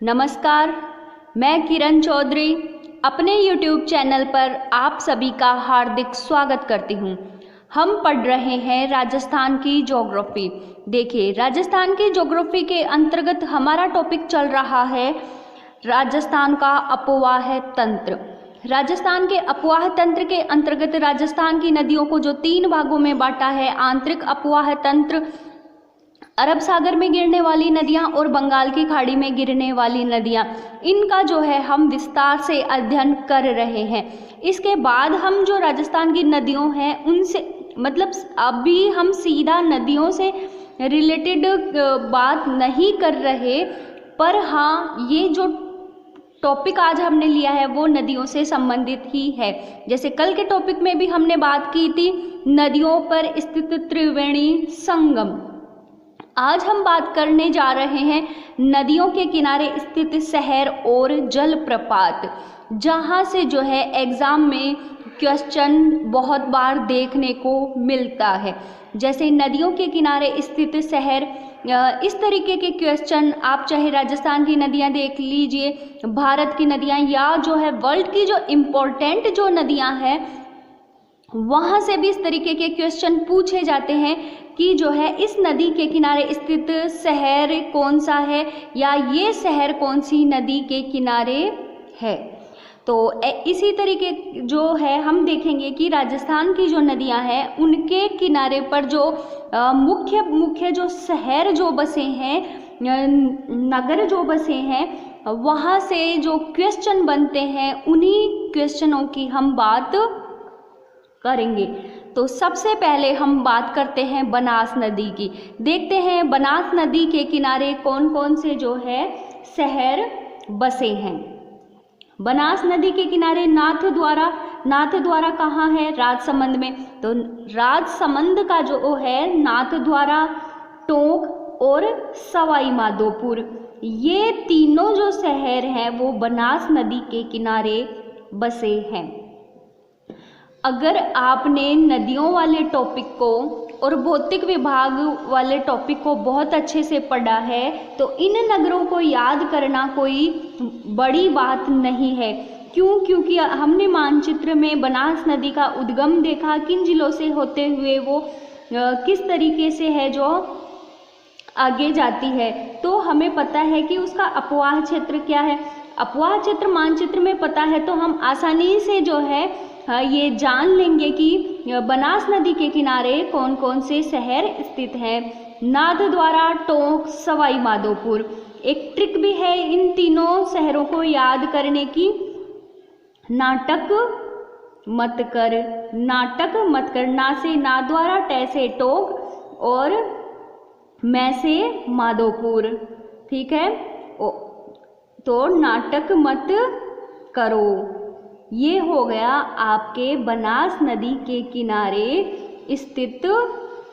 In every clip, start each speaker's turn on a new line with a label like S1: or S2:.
S1: नमस्कार, मैं किरण चौधरी अपने YouTube चैनल पर आप सभी का हार्दिक स्वागत करती हूँ। हम पढ़ रहे हैं राजस्थान की ज्योग्राफी। देखिए, राजस्थान की ज्योग्राफी के अंतर्गत हमारा टॉपिक चल रहा है राजस्थान का अपवाह तंत्र। राजस्थान के अपवाह तंत्र के अंतर्गत राजस्थान की नदियों को जो 3 भागों में बांटा है, आंतरिक अपवाह तंत्र, अरब सागर में गिरने वाली नदियां और बंगाल की खाड़ी में गिरने वाली नदियां, इनका जो है हम विस्तार से अध्ययन कर रहे हैं। इसके बाद हम जो राजस्थान की नदियों हैं उनसे मतलब अभी हम सीधा नदियों से रिलेटेड बात नहीं कर रहे, पर हाँ, ये जो टॉपिक आज हमने लिया है वो नदियों से संबंधित ही है। जैसे कल के टॉपिक में भी हमने बात की थी नदियों पर स्थित त्रिवेणी संगम। आज हम बात करने जा रहे हैं नदियों के किनारे स्थित शहर और जलप्रपात, जहां से जो है एग्जाम में क्वेश्चन बहुत बार देखने को मिलता है। जैसे नदियों के किनारे स्थित शहर, इस तरीके के क्वेश्चन आप चाहे राजस्थान की नदियां देख लीजिए, भारत की नदियां, या जो है वर्ल्ड की जो इम्पोर्टेंट जो नदियां हैं वहाँ से भी इस तरीके के क्वेश्चन पूछे जाते हैं कि जो है इस नदी के किनारे स्थित शहर कौन सा है, या ये शहर कौन सी नदी के किनारे है। तो इसी तरीके जो है हम देखेंगे कि राजस्थान की जो नदियां हैं उनके किनारे पर जो मुख्य जो शहर जो बसे हैं, नगर जो बसे हैं, वहाँ से जो क्वेश्चन बनते हैं उन्हीं क्वेश्चनों की हम बात करेंगे। तो सबसे पहले हम बात करते हैं बनास नदी की। देखते हैं बनास नदी के किनारे कौन कौन से जो है शहर बसे हैं। बनास नदी के किनारे नाथद्वारा कहाँ है? राजसमंद में। तो राजसमंद का जो है नाथद्वारा, टोंक और सवाई माधोपुर, ये तीनों जो शहर हैं वो बनास नदी के किनारे बसे हैं। अगर आपने नदियों वाले टॉपिक को और भौतिक विभाग वाले टॉपिक को बहुत अच्छे से पढ़ा है तो इन नगरों को याद करना कोई बड़ी बात नहीं है। क्योंकि हमने मानचित्र में बनास नदी का उद्गम देखा, किन जिलों से होते हुए वो किस तरीके से है जो आगे जाती है, तो हमें पता है कि उसका अपवाह क्षेत्र क्या है। अपवाह क्षेत्र मानचित्र में पता है तो हम आसानी से जो है ये जान लेंगे कि बनास नदी के किनारे कौन कौन से शहर स्थित हैं। नाथद्वारा, टोंक, सवाई माधोपुर। एक ट्रिक भी है इन तीनों शहरों को याद करने की, नाटक मत कर। ना से नाथद्वारा, टे से टोंक और मैं से माधोपुर। ठीक है, तो नाटक मत करो। ये हो गया आपके बनास नदी के किनारे स्थित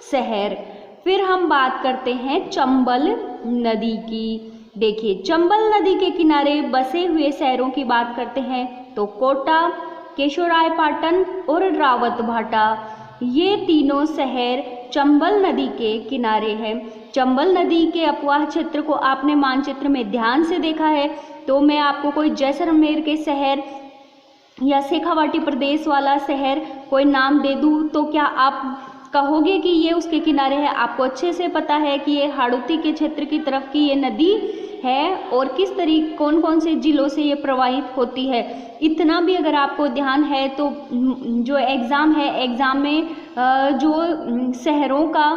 S1: शहर। फिर हम बात करते हैं चंबल नदी की। देखिए, चंबल नदी के किनारे बसे हुए शहरों की बात करते हैं तो कोटा, केशोरायपाटन और रावतभाटा, ये तीनों शहर चंबल नदी के किनारे हैं। चंबल नदी के अपवाह क्षेत्र को आपने मानचित्र में ध्यान से देखा है तो मैं आपको कोई जैसलमेर के शहर या शेखावाटी प्रदेश वाला शहर कोई नाम दे दूँ तो क्या आप कहोगे कि ये उसके किनारे है? आपको अच्छे से पता है कि ये हाड़ौती के क्षेत्र की तरफ की ये नदी है और किस तरीके कौन कौन से जिलों से ये प्रवाहित होती है। इतना भी अगर आपको ध्यान है तो जो एग्ज़ाम है, एग्ज़ाम में जो शहरों का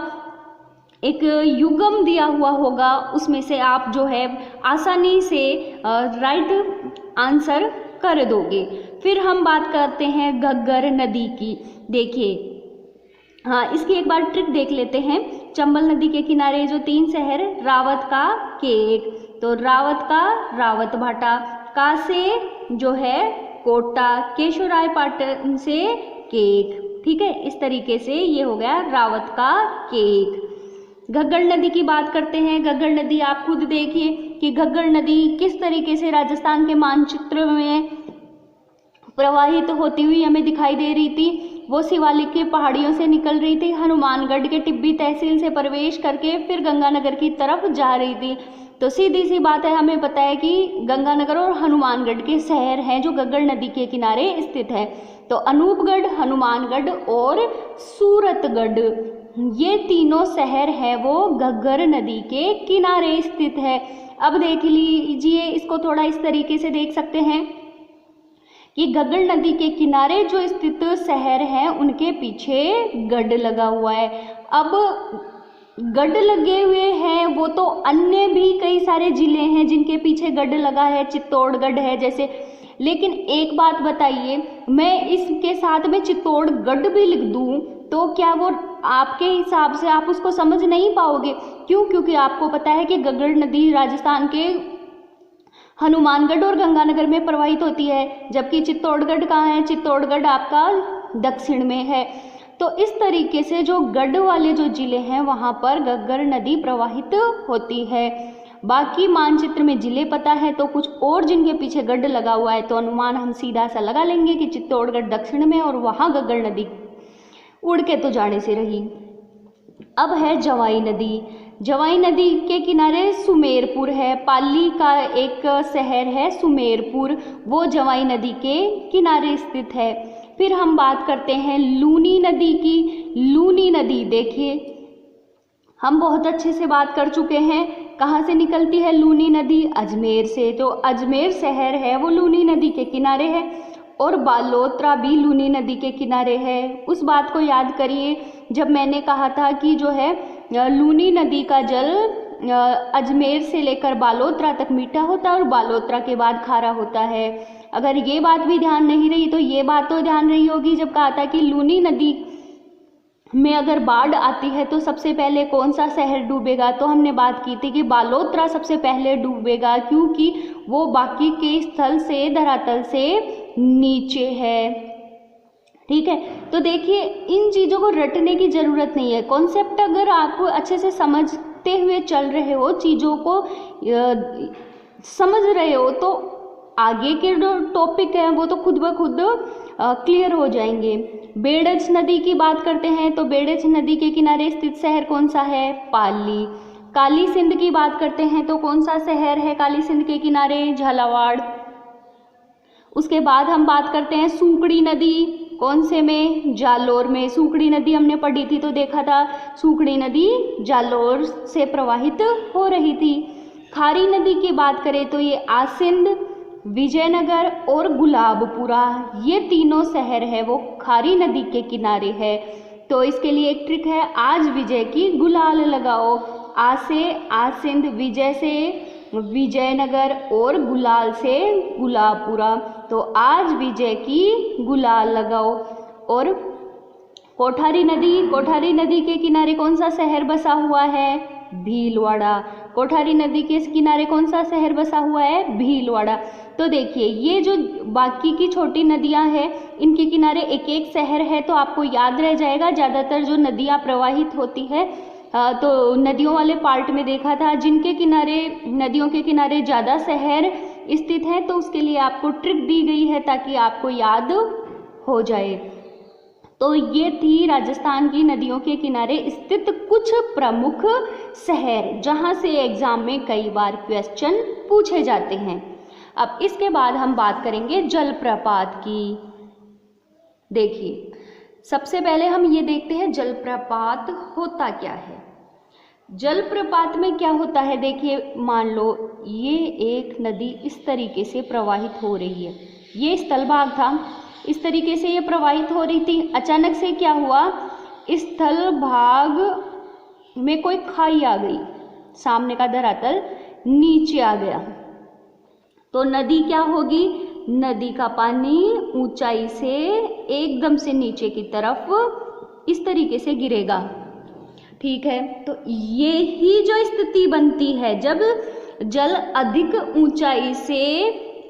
S1: एक युग्म दिया हुआ होगा उसमें से आप जो है आसानी से राइट आंसर कर दोगे। फिर हम बात करते हैं घग्गर नदी की। देखिए, हाँ, इसकी एक बार ट्रिक देख लेते हैं। चंबल नदी के किनारे जो 3 शहर, रावत का केक, तो रावत का रावतभाटा, का से जो है कोटा, केशोरायपाटन से केक। ठीक है, इस तरीके से ये हो गया रावत का केक। घग्गर नदी की बात करते हैं। घग्गर नदी आप खुद देखिए कि घग्गर नदी किस तरीके से राजस्थान के मानचित्र में प्रवाहित होती हुई हमें दिखाई दे रही थी। वो शिवालिक की पहाड़ियों से निकल रही थी, हनुमानगढ़ के टिब्बी तहसील से प्रवेश करके फिर गंगानगर की तरफ जा रही थी। तो सीधी सी बात है, हमें पता है कि गंगानगर और हनुमानगढ़ के शहर हैं जो घग्गर नदी के किनारे स्थित है। तो अनूपगढ़, हनुमानगढ़ और सूरतगढ़, ये तीनों शहर हैं वो घग्गर नदी के किनारे स्थित है। अब देख लीजिए, इसको थोड़ा इस तरीके से देख सकते हैं कि घग्गर नदी के किनारे जो स्थित शहर हैं उनके पीछे गढ़ लगा हुआ है। अब गढ़ लगे हुए हैं वो तो अन्य भी कई सारे जिले हैं जिनके पीछे गढ़ लगा है, चित्तौड़गढ़ है जैसे। लेकिन एक बात बताइए, मैं इसके साथ में चित्तौड़गढ़ भी लिख दूं तो क्या वो आपके हिसाब से आप उसको समझ नहीं पाओगे? क्यों? क्योंकि आपको पता है कि घग्गर नदी राजस्थान के हनुमानगढ़ और गंगानगर में प्रवाहित होती है, जबकि चित्तौड़गढ़ कहाँ है? चित्तौड़गढ़ आपका दक्षिण में है। तो इस तरीके से जो गढ़ वाले जो जिले हैं वहाँ पर घग्गर नदी प्रवाहित होती है। बाकी मानचित्र में जिले पता है तो कुछ और जिनके पीछे गढ़ लगा हुआ है तो अनुमान हम सीधा सा लगा लेंगे कि चित्तौड़गढ़ दक्षिण में और वहाँ घग्गर नदी उड़ के तो जाने से रही। अब है जवाई नदी। जवाई नदी के किनारे सुमेरपुर है, पाली का एक शहर है सुमेरपुर, वो जवाई नदी के किनारे स्थित है। फिर हम बात करते हैं लूनी नदी की। लूनी नदी देखिए, हम बहुत अच्छे से बात कर चुके हैं। कहाँ से निकलती है लूनी नदी? अजमेर से। तो अजमेर शहर है वो लूनी नदी के किनारे है और बालोतरा भी लूनी नदी के किनारे है। उस बात को याद करिए जब मैंने कहा था कि जो है लूनी नदी का जल अजमेर से लेकर बालोतरा तक मीठा होता है और बालोतरा के बाद खारा होता है। अगर ये बात भी ध्यान नहीं रही तो ये बात तो ध्यान रही होगी जब कहा था कि लूनी नदी में अगर बाढ़ आती है तो सबसे पहले कौन सा शहर डूबेगा? तो हमने बात की थी कि बालोतरा सबसे पहले डूबेगा क्योंकि वो बाकी के स्थल से, धरातल से नीचे है। ठीक है, तो देखिए इन चीज़ों को रटने की ज़रूरत नहीं है। कॉन्सेप्ट अगर आप अच्छे से समझते हुए चल रहे हो, चीज़ों को समझ रहे हो तो आगे के जो टॉपिक हैं वो तो खुद ब खुद क्लियर हो जाएंगे। बेड़ज नदी की बात करते हैं तो बेड़ज नदी के किनारे स्थित शहर कौन सा है? पाली। काली सिंध की बात करते हैं तो कौन सा शहर है काली सिंध के किनारे? झालावाड़। उसके बाद हम बात करते हैं सूकड़ी नदी, कौन से में? जालोर में। सूकड़ी नदी हमने पढ़ी थी तो देखा था सूकड़ी नदी जालोर से प्रवाहित हो रही थी। खारी नदी की बात करें तो ये आसिंद, विजयनगर और गुलाबपुरा, ये तीनों शहर है वो खारी नदी के किनारे है। तो इसके लिए एक ट्रिक है, आज विजय की गुलाल लगाओ। आ से आसिंद, विजय से विजयनगर और गुलाल से गुलाबपुरा। तो आज विजय की गुलाल लगाओ। और कोठारी नदी, कोठारी नदी के किनारे कौन सा शहर बसा हुआ है? भीलवाड़ा। कोठारी नदी के किनारे कौन सा शहर बसा हुआ है? भीलवाड़ा। तो देखिए ये जो बाकी की छोटी नदियां हैं इनके किनारे एक एक शहर है तो आपको याद रह जाएगा। ज़्यादातर जो नदियां प्रवाहित होती है तो नदियों वाले पार्ट में देखा था जिनके किनारे, नदियों के किनारे ज़्यादा शहर स्थित हैं तो उसके लिए आपको ट्रिक दी गई है ताकि आपको याद हो जाए। तो ये थी राजस्थान की नदियों के किनारे स्थित कुछ प्रमुख शहर जहाँ से एग्जाम में कई बार क्वेश्चन पूछे जाते हैं। अब इसके बाद हम बात करेंगे जलप्रपात की। देखिए सबसे पहले हम ये देखते हैं जलप्रपात होता क्या है। जलप्रपात में क्या होता है? देखिए मान लो ये एक नदी इस तरीके से प्रवाहित हो रही है, ये स्थल भाग था, इस तरीके से ये प्रवाहित हो रही थी। अचानक से क्या हुआ, स्थल भाग में कोई खाई आ गई, सामने का धरातल नीचे आ गया तो नदी क्या होगी? नदी का पानी ऊंचाई से एकदम से नीचे की तरफ इस तरीके से गिरेगा। ठीक है, तो ये ही जो स्थिति बनती है जब जल अधिक ऊंचाई से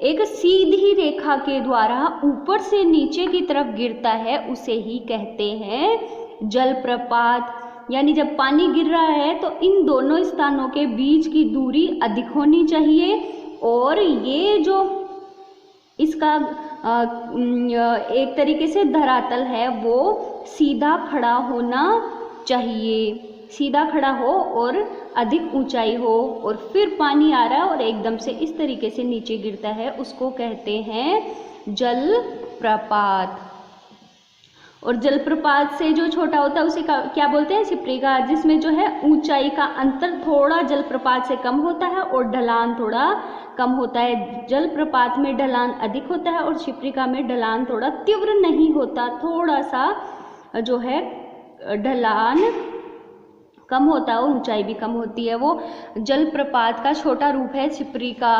S1: एक सीधी रेखा के द्वारा ऊपर से नीचे की तरफ गिरता है, उसे ही कहते हैं जलप्रपात। यानी जब पानी गिर रहा है तो इन दोनों स्थानों के बीच की दूरी अधिक होनी चाहिए और ये जो इसका एक तरीके से धरातल है वो सीधा खड़ा होना चाहिए। सीधा खड़ा हो और अधिक ऊंचाई हो और फिर पानी आ रहा है और एकदम से इस तरीके से नीचे गिरता है, उसको कहते हैं जलप्रपात। और जलप्रपात से जो छोटा होता है उसे क्या बोलते हैं? छिपरीका, जिसमें जो है ऊंचाई का अंतर थोड़ा जलप्रपात से कम होता है और ढलान थोड़ा कम होता है। जलप्रपात में ढलान अधिक होता है और छिपरीका में ढलान थोड़ा तीव्र नहीं होता, थोड़ा सा जो है ढलान कम होता है और ऊंचाई भी कम होती है। वो जलप्रपात का छोटा रूप है छिपरीका।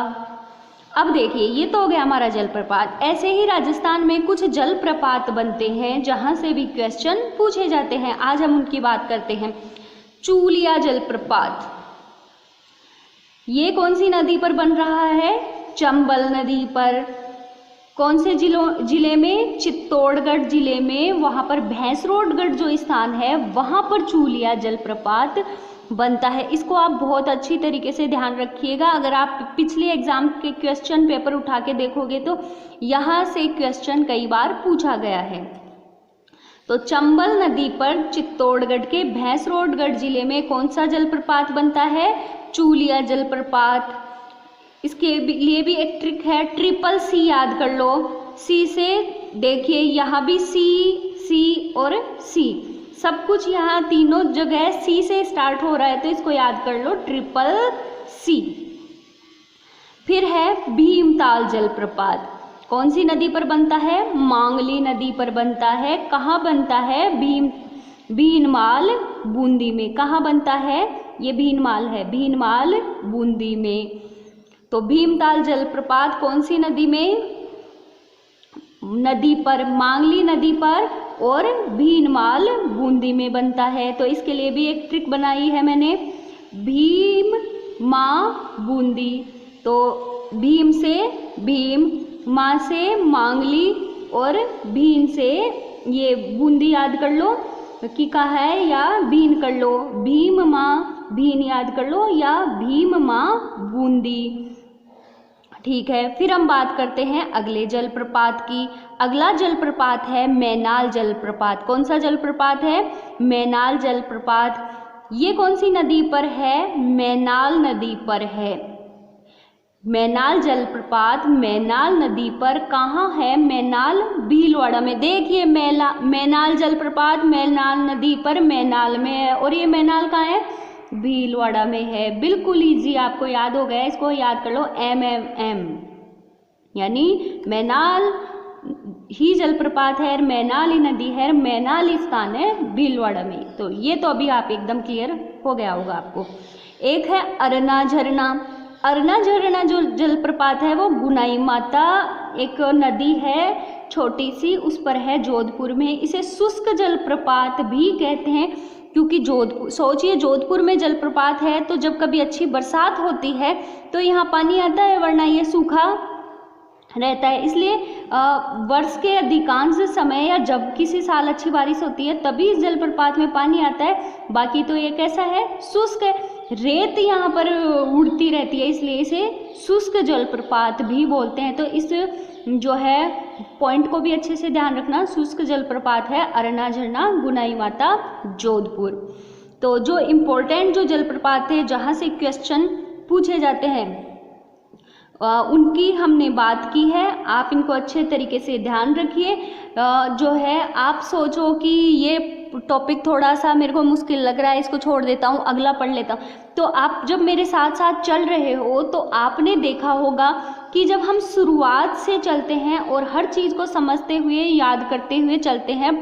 S1: अब देखिए, ये तो हो गया हमारा जलप्रपात। ऐसे ही राजस्थान में कुछ जलप्रपात बनते हैं जहाँ से भी क्वेश्चन पूछे जाते हैं। आज हम उनकी बात करते हैं। चूलिया जलप्रपात, ये कौन सी नदी पर बन रहा है? चंबल नदी पर। कौन से जिले में? चित्तौड़गढ़ जिले में। वहाँ पर भैंसरोडगढ़ जो स्थान है वहाँ पर चूलिया जलप्रपात बनता है। इसको आप बहुत अच्छी तरीके से ध्यान रखिएगा। अगर आप पिछले एग्जाम के क्वेश्चन पेपर उठा के देखोगे तो यहाँ से क्वेश्चन कई बार पूछा गया है। तो चंबल नदी पर चित्तौड़गढ़ के भैंसरोडगढ़ जिले में कौन सा जलप्रपात बनता है? चूलिया जलप्रपात। इसके लिए भी एक ट्रिक है, ट्रिपल सी याद कर लो। सी से देखिए, यहाँ भी सी और सी, सब कुछ यहाँ तीनों जगह सी से स्टार्ट हो रहा है, तो इसको याद कर लो, ट्रिपल सी। फिर है भीमताल जलप्रपात। कौन सी नदी पर बनता है? मांगली नदी पर बनता है। कहाँ बनता है? भीनमाल बूंदी में। कहाँ बनता है? ये भीनमाल है, भीनमाल बूंदी में। तो भीमताल जलप्रपात कौन सी नदी में? नदी पर, मांगली नदी पर और भीनमाल बूंदी में बनता है। तो इसके लिए भी एक ट्रिक बनाई है मैंने, भीम माँ बूंदी। तो भीम से भीम, माँ से मांगली और भीन से ये बूंदी याद कर लो कि कहा है, या भीन कर लो। भीम माँ भीन याद कर लो या भीम माँ बूंदी। ठीक है, फिर हम बात करते हैं अगले जलप्रपात की। अगला जलप्रपात है मैनाल जलप्रपात। कौन सा जलप्रपात है? मैनाल जलप्रपात। ये कौन सी नदी पर है? मैनाल नदी पर है। मैनाल जलप्रपात मैनाल नदी पर कहाँ है? मैनाल भीलवाड़ा में। देखिए, मैनाल जलप्रपात मैनाल नदी पर मैनाल में है और ये मैनाल कहाँ है? भीलवाड़ा में है। बिल्कुल इजी, आपको याद हो गया, इसको याद कर लो, MMM, यानी मैनाल ही जलप्रपात है, मैनाल ही नदी है, मैनाल ही स्थान है भीलवाड़ा में। तो ये तो अभी आप एकदम क्लियर हो गया होगा आपको। एक है अरना झरना। अरना झरना जो जलप्रपात है वो गुनाई माता एक नदी है छोटी सी, उस पर है जोधपुर में। इसे शुष्क जलप्रपात भी कहते हैं क्योंकि जोधपुर, सोचिए जोधपुर में जलप्रपात है तो जब कभी अच्छी बरसात होती है तो यहाँ पानी आता है, वरना ये सूखा रहता है। इसलिए वर्ष के अधिकांश समय या जब किसी साल अच्छी बारिश होती है तभी इस जलप्रपात में पानी आता है, बाकी तो ये कैसा है? शुष्क है। रेत यहाँ पर उड़ती रहती है, इसलिए इसे शुष्क जलप्रपात भी बोलते हैं। तो इस जो है पॉइंट को भी अच्छे से ध्यान रखना। शुष्क जलप्रपात है अरना झरना, गुनाई माता, जोधपुर। तो जो इम्पोर्टेंट जो जलप्रपात है जहाँ से क्वेश्चन पूछे जाते हैं उनकी हमने बात की है। आप इनको अच्छे तरीके से ध्यान रखिए। जो है आप सोचो कि ये टॉपिक थोड़ा सा मेरे को मुश्किल लग रहा है, इसको छोड़ देता हूँ, अगला पढ़ लेता हूँ। तो आप जब मेरे साथ साथ चल रहे हो तो आपने देखा होगा कि जब हम शुरुआत से चलते हैं और हर चीज़ को समझते हुए, याद करते हुए चलते हैं,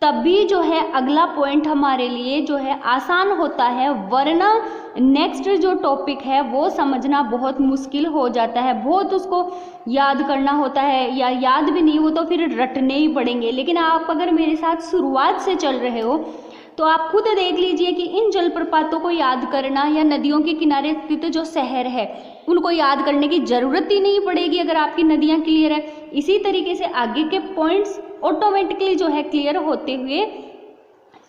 S1: तभी जो है अगला पॉइंट हमारे लिए जो है आसान होता है, वरना नेक्स्ट जो टॉपिक है वो समझना बहुत मुश्किल हो जाता है। बहुत उसको याद करना होता है, या याद भी नहीं हो तो फिर रटने ही पड़ेंगे। लेकिन आप अगर मेरे साथ शुरुआत से चल रहे हो तो आप खुद देख लीजिए कि इन जलप्रपातों को याद करना या नदियों के किनारे स्थित जो शहर है उनको याद करने की ज़रूरत ही नहीं पड़ेगी अगर आपकी नदियाँ क्लियर है। इसी तरीके से आगे के पॉइंट्स ऑटोमेटिकली जो है क्लियर होते हुए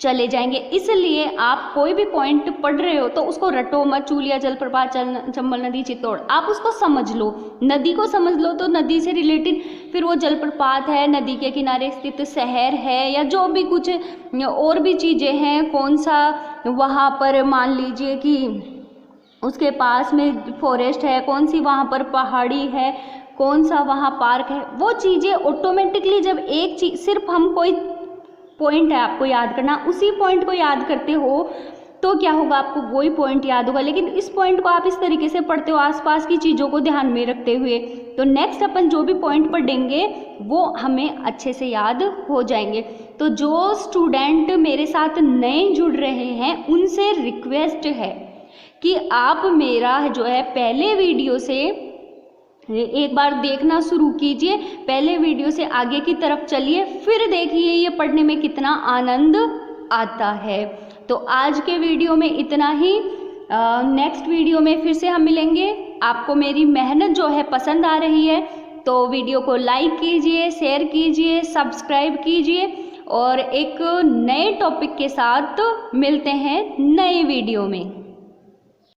S1: चले जाएंगे। इसलिए आप कोई भी पॉइंट पढ़ रहे हो तो उसको रटो मत, चूलिया जलप्रपात, चंबल नदी, चित्तौड़, आप उसको समझ लो, नदी को समझ लो। तो नदी से रिलेटेड फिर वो जलप्रपात है, नदी के किनारे स्थित शहर है, या जो भी कुछ और भी चीज़ें हैं, कौन सा वहाँ पर मान लीजिए कि उसके पास में फॉरेस्ट है, कौन सी वहाँ पर पहाड़ी है, कौन सा वहाँ पार्क है, वो चीज़ें ऑटोमेटिकली जब एक चीज़ सिर्फ हम कोई पॉइंट है आपको याद करना, उसी पॉइंट को याद करते हो तो क्या होगा, आपको वही पॉइंट याद होगा। लेकिन इस पॉइंट को आप इस तरीके से पढ़ते हो आसपास की चीज़ों को ध्यान में रखते हुए, तो नेक्स्ट अपन जो भी पॉइंट पढ़ेंगे वो हमें अच्छे से याद हो जाएंगे। तो जो स्टूडेंट मेरे साथ नए जुड़ रहे हैं उनसे रिक्वेस्ट है कि आप मेरा जो है पहले वीडियो से एक बार देखना शुरू कीजिए, पहले वीडियो से आगे की तरफ चलिए, फिर देखिए ये पढ़ने में कितना आनंद आता है। तो आज के वीडियो में इतना ही, नेक्स्ट वीडियो में फिर से हम मिलेंगे। आपको मेरी मेहनत जो है पसंद आ रही है तो वीडियो को लाइक कीजिए, शेयर कीजिए, सब्सक्राइब कीजिए, और एक नए टॉपिक के साथ मिलते हैं नए वीडियो में।